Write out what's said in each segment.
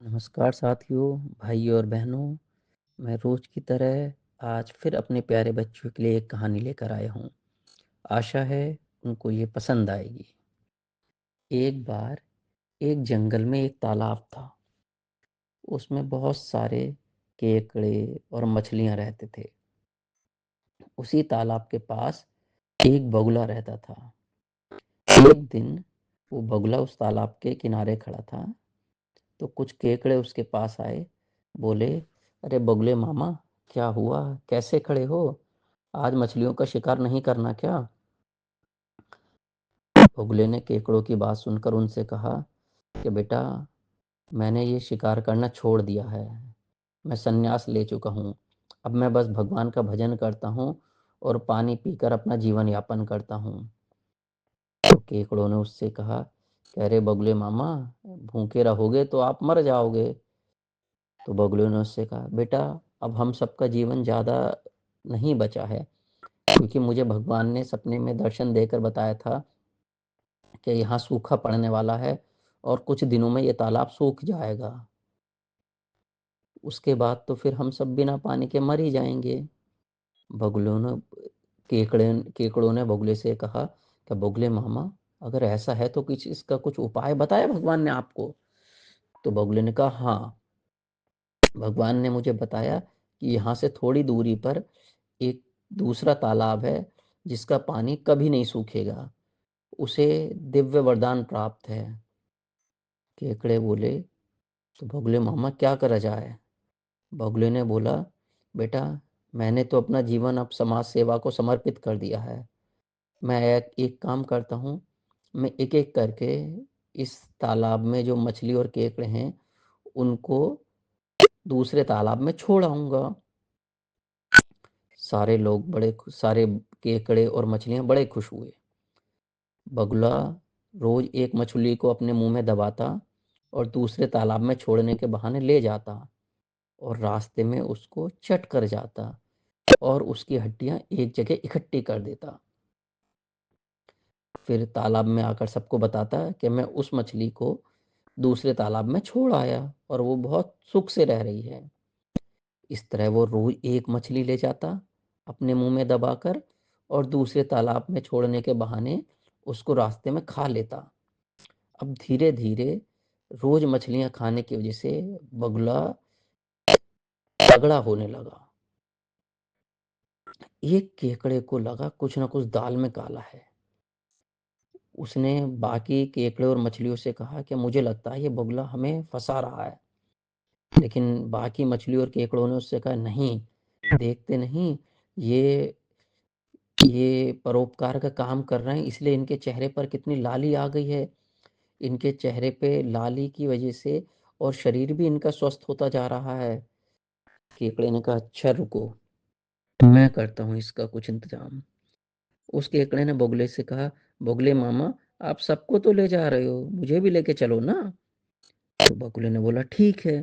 नमस्कार साथियों, भाइयों और बहनों। मैं रोज की तरह आज फिर अपने प्यारे बच्चों के लिए एक कहानी लेकर आया हूँ। आशा है उनको ये पसंद आएगी। एक बार एक जंगल में एक तालाब था। उसमें बहुत सारे केकड़े और मछलियाँ रहते थे। उसी तालाब के पास एक बगुला रहता था। एक दिन वो बगुला उस तालाब के किनारे खड़ा था, तो कुछ केकड़े उसके पास आए। बोले, अरे बगुले मामा, क्या हुआ? कैसे खड़े हो? आज मछलियों का शिकार नहीं करना क्या? बगुले ने केकड़ों की बात सुनकर उनसे कहा कि बेटा, मैंने ये शिकार करना छोड़ दिया है। मैं संन्यास ले चुका हूँ। अब मैं बस भगवान का भजन करता हूँ और पानी पीकर अपना जीवन यापन करता हूँ। तो केकड़ों ने उससे कहा कि अरे बगुले मामा, भूखे रहोगे तो आप मर जाओगे। तो बगुले ने उससे कहा, बेटा, अब हम सबका जीवन ज़्यादा नहीं बचा है, क्योंकि मुझे भगवान ने सपने में दर्शन देकर बताया था कि यहाँ सूखा पड़ने वाला है और कुछ दिनों में ये तालाब सूख जाएगा। उसके बाद तो फिर हम सब बिना पानी के मर ही जाएंगे। बगुलों ने केकड़ों ने बगुले से कहा कि बगुले मामा, अगर ऐसा है तो कुछ इसका कुछ उपाय बताया भगवान ने आपको? तो बगुले ने कहा, हाँ, भगवान ने मुझे बताया कि यहाँ से थोड़ी दूरी पर एक दूसरा तालाब है, जिसका पानी कभी नहीं सूखेगा। उसे दिव्य वरदान प्राप्त है। केकड़े बोले, तो बगुले मामा, क्या करा जाए? बगुले ने बोला, बेटा, मैंने तो अपना जीवन अब समाज सेवा को समर्पित कर दिया है। मैं एक काम करता हूँ। मैं एक एक करके इस तालाब में जो मछली और केकड़े हैं, उनको दूसरे तालाब में छोड़ आऊंगा। सारे केकड़े और मछलियां बड़े खुश हुए। बगुला रोज एक मछली को अपने मुंह में दबाता और दूसरे तालाब में छोड़ने के बहाने ले जाता और रास्ते में उसको चट कर जाता और उसकी हड्डियां एक जगह इकट्ठी कर देता। फिर तालाब में आकर सबको बताता कि मैं उस मछली को दूसरे तालाब में छोड़ आया और वो बहुत सुख से रह रही है। इस तरह वो रोज एक मछली ले जाता अपने मुंह में दबाकर और दूसरे तालाब में छोड़ने के बहाने उसको रास्ते में खा लेता। अब धीरे धीरे रोज मछलियां खाने की वजह से बगुला तगड़ा होने लगा। एक केकड़े को लगा कुछ ना कुछ दाल में काला है। उसने बाकी केकड़े और मछलियों से कहा कि मुझे लगता है ये बगुला हमें फंसा रहा है। लेकिन बाकी मछली और केकड़ों ने उससे कहा, नहीं, देखते नहीं, ये ये परोपकार का काम कर रहे हैं, इसलिए इनके चेहरे पर कितनी लाली आ गई है। इनके चेहरे पे लाली की वजह से और शरीर भी इनका स्वस्थ होता जा रहा है। केकड़े ने कहा, अच्छा रुको, मैं करता हूँ इसका कुछ इंतजाम। उस केकड़े ने बगुले से कहा, बगुले मामा, आप सबको तो ले जा रहे हो, मुझे भी लेके चलो ना। तो बगुले ने बोला, ठीक है।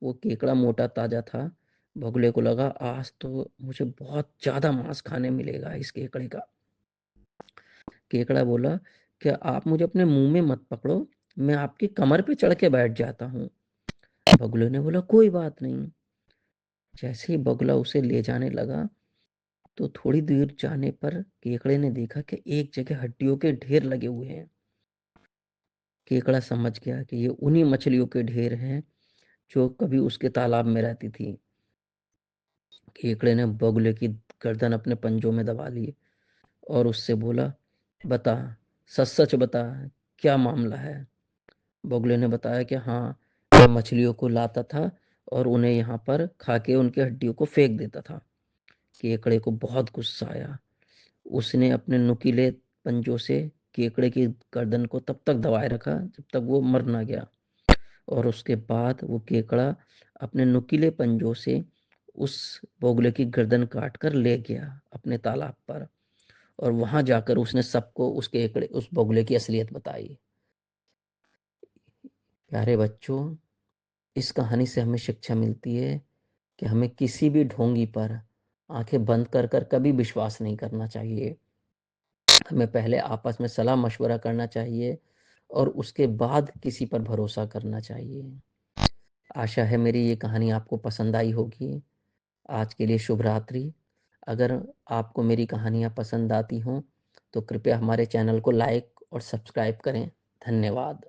वो केकड़ा मोटा ताजा था। बगुले को लगा, आज तो मुझे बहुत ज्यादा मांस खाने मिलेगा इस केकड़े का। केकड़ा बोला, क्या आप मुझे अपने मुंह में मत पकड़ो, मैं आपकी कमर पे चढ़ के बैठ जाता हूँ। बगुले ने बोला, कोई बात नहीं। जैसे ही बगुला उसे ले जाने लगा, तो थोड़ी दूर जाने पर केकड़े ने देखा कि एक जगह हड्डियों के ढेर लगे हुए हैं। केकड़ा समझ गया कि ये उन्हीं मछलियों के ढेर हैं जो कभी उसके तालाब में रहती थी। केकड़े ने बगुले की गर्दन अपने पंजों में दबा ली और उससे बोला, बता, सच सच बता, क्या मामला है? बगुले ने बताया कि हाँ, मैं मछलियों को लाता था और उन्हें यहाँ पर खा के उनकी हड्डियों को फेंक देता था। केकड़े को बहुत गुस्सा आया। उसने अपने नुकीले पंजों से केकड़े की गर्दन को तब तक दबाए रखा जब तक वो मर ना गया, और उसके बाद वो केकड़ा अपने नुकीले पंजों से उस बगुले की गर्दन काट कर ले गया अपने तालाब पर। और वहां जाकर उसने सबको उस केकड़े उस बगुले की असलियत बताई। प्यारे बच्चों, इस कहानी से हमें शिक्षा मिलती है कि हमें किसी भी ढोंगी पर आंखें बंद कर कर कभी विश्वास नहीं करना चाहिए। हमें पहले आपस में सलाह मशवरा करना चाहिए और उसके बाद किसी पर भरोसा करना चाहिए। आशा है मेरी ये कहानी आपको पसंद आई होगी। आज के लिए शुभ रात्रि। अगर आपको मेरी कहानियाँ पसंद आती हों, तो कृपया हमारे चैनल को लाइक और सब्सक्राइब करें। धन्यवाद।